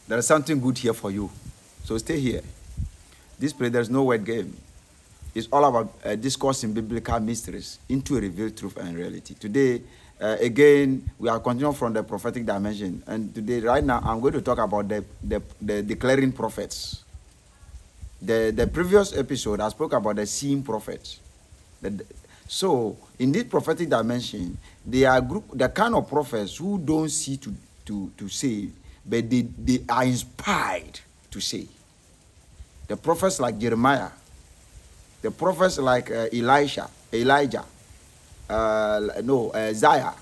There is something good here for you. So stay here. This place, there's no word game. It's all about discussing biblical mysteries into a revealed truth and reality. Today, again, we are continuing from the prophetic dimension. And today, right now, I'm going to talk about the declaring prophets. The previous episode, I spoke about the seeing prophets. So, in this prophetic dimension, they are the kind of prophets who don't see to say, but they are inspired to say. The prophets like Jeremiah, the prophets like Elijah, Isaiah,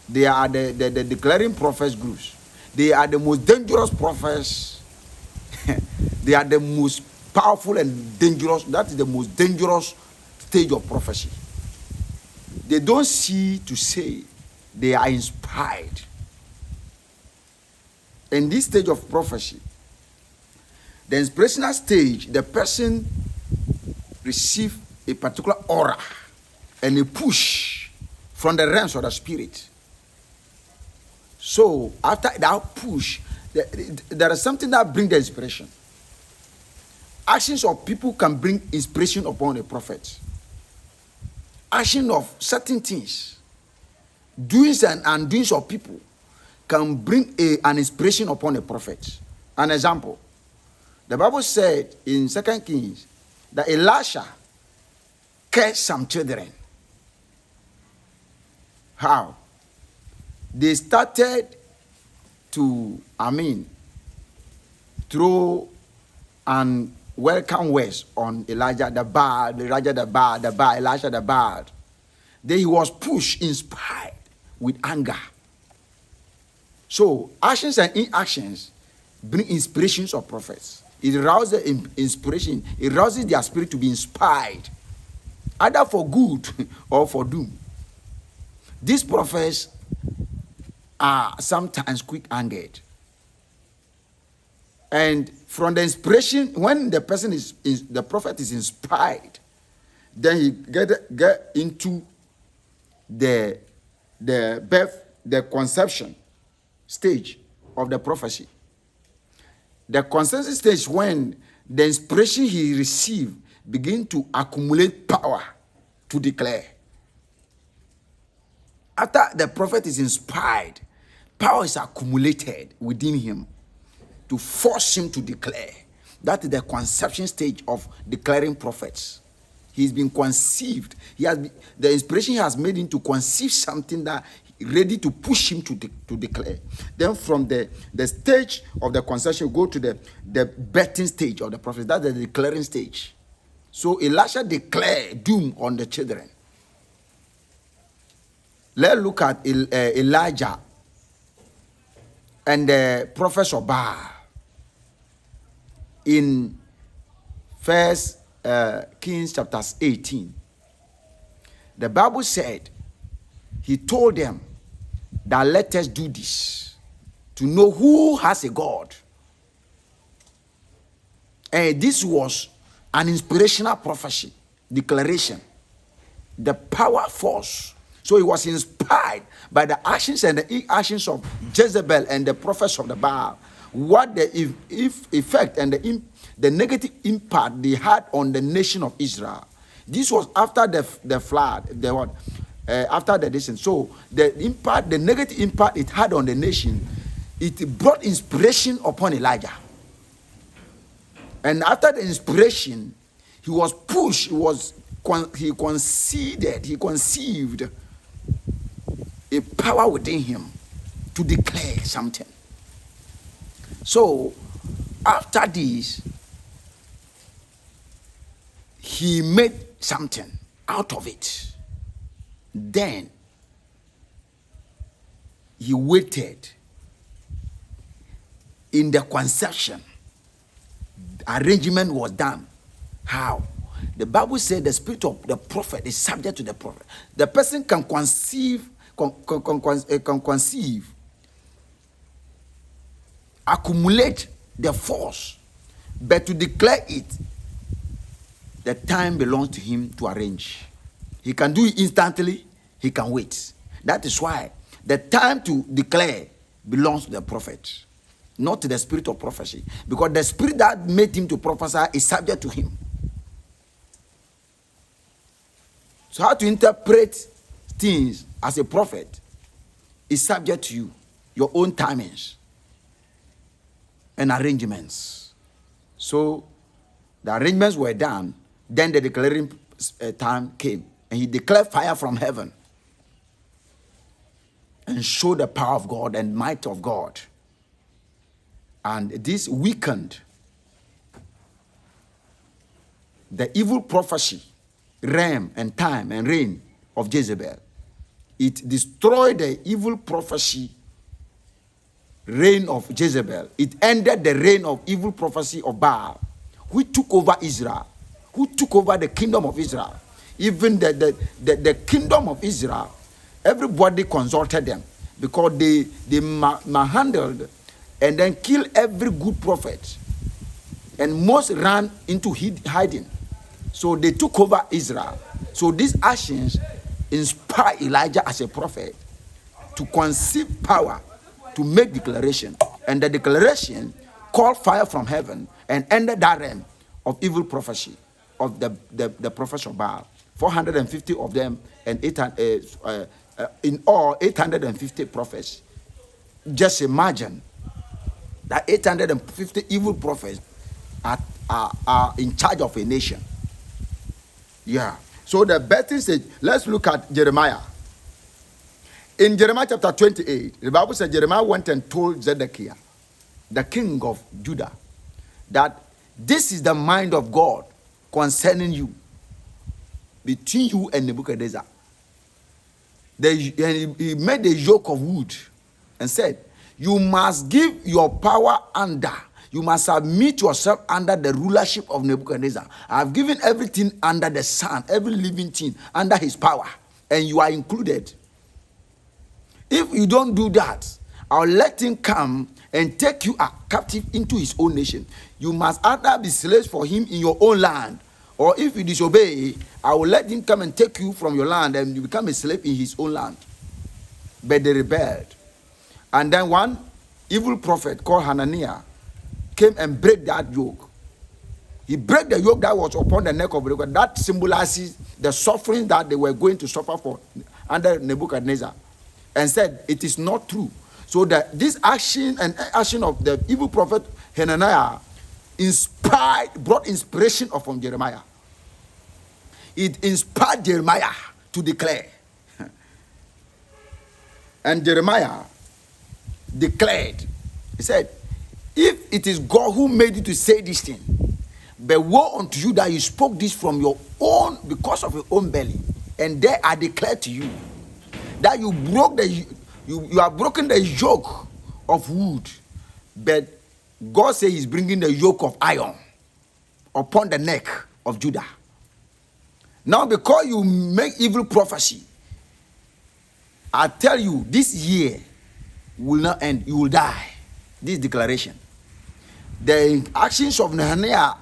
they are the declaring prophets groups. They are the most dangerous prophets. They are the most powerful and dangerous. That is the most dangerous stage of prophecy. They don't see to say, they are inspired. In this stage of prophecy, the inspirational stage, the person receives a particular aura and a push from the realms of the spirit. So after that push, there is something that brings the inspiration. Actions of people can bring inspiration upon a prophet. Action of certain things, doings and undoings of people can bring an inspiration upon a prophet. An example, the Bible said in 2 Kings that Elisha cursed some children. How? They started to, throw an welcome words on Elijah the bad, Elijah the bad, Elisha the bad. Then he was pushed, inspired with anger. So actions and inactions bring inspirations of prophets. It rouses inspiration. It rouses their spirit to be inspired, either for good or for doom. These prophets are sometimes quick-angered. And from the inspiration, when the person the prophet is inspired, then he get into the birth, the conception stage of the prophecy. The conception stage, when the inspiration he received begin to accumulate power to declare. After the prophet is inspired, power is accumulated within him to force him to declare. That is the conception stage of declaring prophets. He's been conceived. The inspiration has made him to conceive something that ready to push him to declare. Then from the stage of the conception, go to the birthing stage of the prophet. That's the declaring stage. So Elisha declared doom on the children. Let's look at Elijah and the prophets of Baal. In 1 Kings chapter 18, the Bible said, he told them that let us do this to know who has a God. And this was an inspirational prophecy, declaration, the power force. So he was inspired by the actions and the inactions of Jezebel and the prophets of the Baal. What the effect and the negative impact they had on the nation of Israel. This was after the flood, after the nation. So the negative impact it had on the nation, it brought inspiration upon Elijah. And after the inspiration, he was pushed, he conceived a power within him to declare something. So after this, he made something out of it. Then he waited in the conception. Arrangement was done. How? The Bible said the spirit of the prophet is subject to the prophet. The person can conceive, accumulate the force, but to declare it, the time belongs to him to arrange. He can do it instantly, he can wait. That is why the time to declare belongs to the prophet. not the spirit of prophecy, because the spirit that made him to prophesy is subject to him. So how to interpret things as a prophet is subject to you, your own timings and arrangements. So the arrangements were done, then the declaring time came, and he declared fire from heaven and showed the power of God and might of God. And this weakened the evil prophecy, realm and time and reign of Jezebel. It destroyed the evil prophecy reign of Jezebel. It ended the reign of evil prophecy of Baal, who took over Israel, who took over the kingdom of Israel. Even the kingdom of Israel, everybody consulted them, because they manhandled and then killed every good prophet, and most ran into hiding. So they took over Israel. So these actions inspired Elijah as a prophet to conceive power to make declaration, and the declaration called fire from heaven and ended that realm of evil prophecy of the prophets of Baal. 450 of them, and in all 850 prophets. Just imagine that 850 evil prophets are in charge of a nation. Yeah. So the betting stage, let's look at Jeremiah. In Jeremiah chapter 28, the Bible said Jeremiah went and told Zedekiah, the king of Judah, that this is the mind of God concerning you, between you and Nebuchadnezzar. He made a yoke of wood and said, you must give your power under, you must submit yourself under the rulership of Nebuchadnezzar. I have given everything under the sun, every living thing under his power, and you are included. If you don't do that, I'll let him come and take you captive into his own nation. You must either be slaves for him in your own land, or if you disobey, I will let him come and take you from your land and you become a slave in his own land. But they rebelled. And then one evil prophet called Hananiah came and break that yoke. He broke the yoke that was upon the neck of Nebuchadnezzar. That symbolizes the suffering that they were going to suffer for under Nebuchadnezzar, and said it is not true. So that this action of the evil prophet Hananiah brought inspiration from Jeremiah. It inspired Jeremiah to declare. And Jeremiah declared, he said, if it is God who made you to say this thing, but woe unto you that you spoke this from your own, because of your own belly. And there I declare to you that you have broken the yoke of wood, but God says he's bringing the yoke of iron upon the neck of Judah. Now, because you make evil prophecy, I tell you, this year will not end. You will die. This declaration. The actions of Nehemiah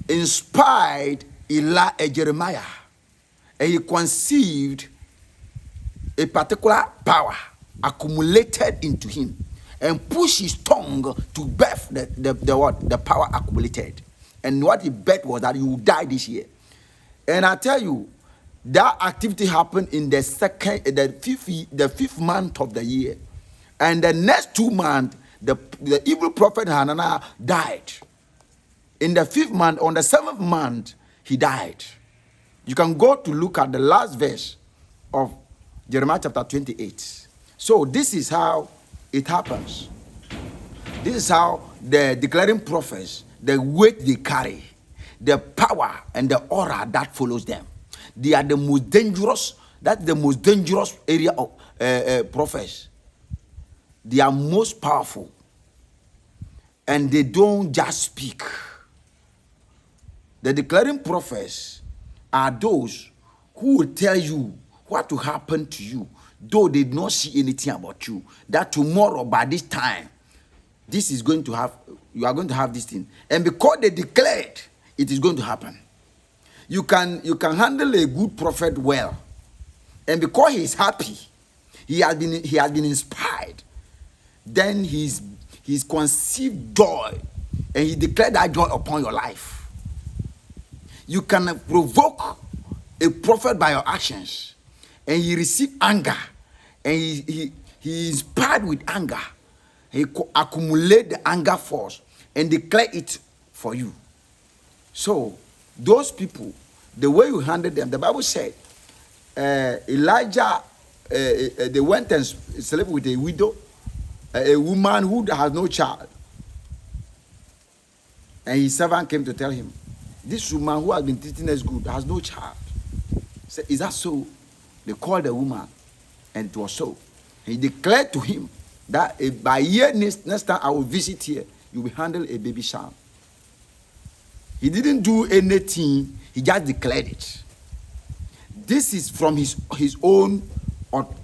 inspired Jeremiah, and he conceived a particular power accumulated into him, and pushed his tongue to birth the power accumulated. And what he bet was that you will die this year. And I tell you, that activity happened in the fifth month of the year. And the next 2 months, the evil prophet Hananiah died. In the 5th month, on the 7th month, he died. You can go to look at the last verse of Jeremiah chapter 28. So this is how it happens. This is how the declaring prophets, the weight they carry, the power and the aura that follows them. They are the most dangerous. That's the most dangerous area of prophets. They are most powerful, and they don't just speak. The declaring prophets are those who will tell you what will happen to you, though they did not see anything about you. That tomorrow by this time, this is going to have. You are going to have this thing, and because they declared, it is going to happen. You can handle a good prophet well, and because he is happy, he has been inspired. Then he he's conceived joy, and he declared that joy upon your life. You can provoke a prophet by your actions, and he received anger, and he inspired with anger. He accumulate the anger force and declare it for you. So those people, the way you handle them, the Bible said, Elijah, they went and slept with a widow, a woman who has no child. And his servant came to tell him, this woman who has been treating us good has no child. Said, is that so? They called the woman, and it was so. He declared to him that by year next time I will visit here, you will handle a baby son. He didn't do anything, he just declared it. This is from his own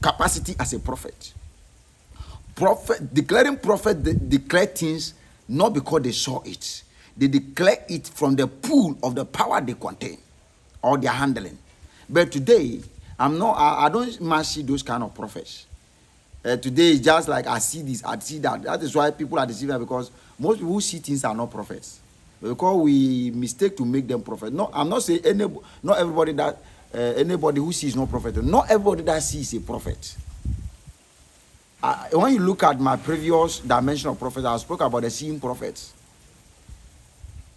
capacity as a prophet. Declaring prophet declare things not because they saw it. They declare it from the pool of the power they contain or they are handling. But today, I don't much see those kind of prophets. Today it's just like I see this, I see that. That is why people are deceived, because most people who see things are not prophets. Because we mistake to make them prophet. No, I'm not saying not everybody that anybody who sees no prophet. Not everybody that sees a prophet. When you look at my previous dimension of prophets, I spoke about the seeing prophets.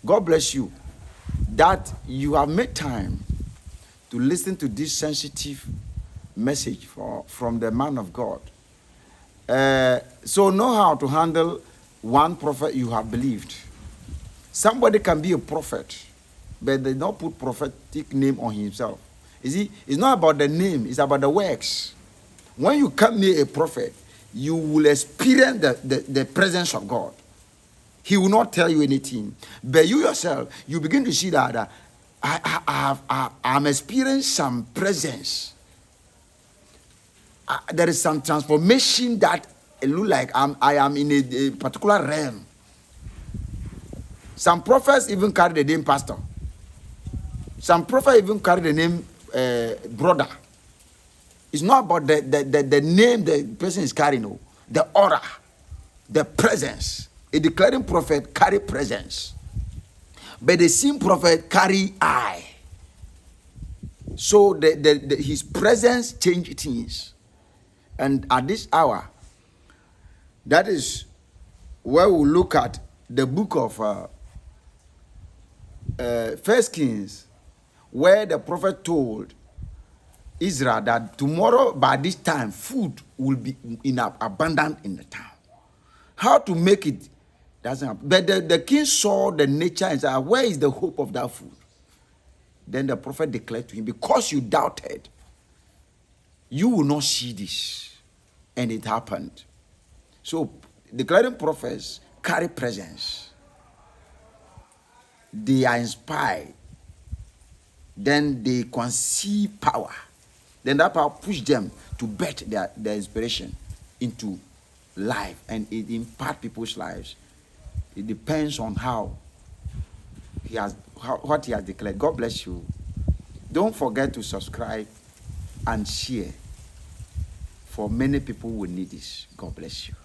God bless you that you have made time to listen to this sensitive message from the man of God. So know how to handle one prophet you have believed. Somebody can be a prophet, but they don't put prophetic name on himself. You see, it's not about the name, it's about the works. When you come near a prophet, you will experience the presence of God. He will not tell you anything, but you yourself, you begin to see that I'm experiencing some presence. There is some transformation that it look like I am in a particular realm. Some prophets even carry the name pastor. Some prophets even carry the name brother. It's not about the name the person is carrying, no. The aura, the presence. A declaring prophet carry presence, but the seeing prophet carry eye. So his presence change things. And at this hour, that is where we look at the book of First Kings, where the prophet told Israel that tomorrow by this time food will be in abundance in the town. How to make it doesn't happen. But the king saw the nature and said, where is the hope of that food? Then the prophet declared to him, because you doubted, you will not see this. And it happened. So declaring prophets carry presence. They are inspired. Then they conceive power. Then that power push them to bet their inspiration into life, and it impacts people's lives. It depends on what he has declared. God bless you. Don't forget to subscribe and share, for many people will need this. God bless you.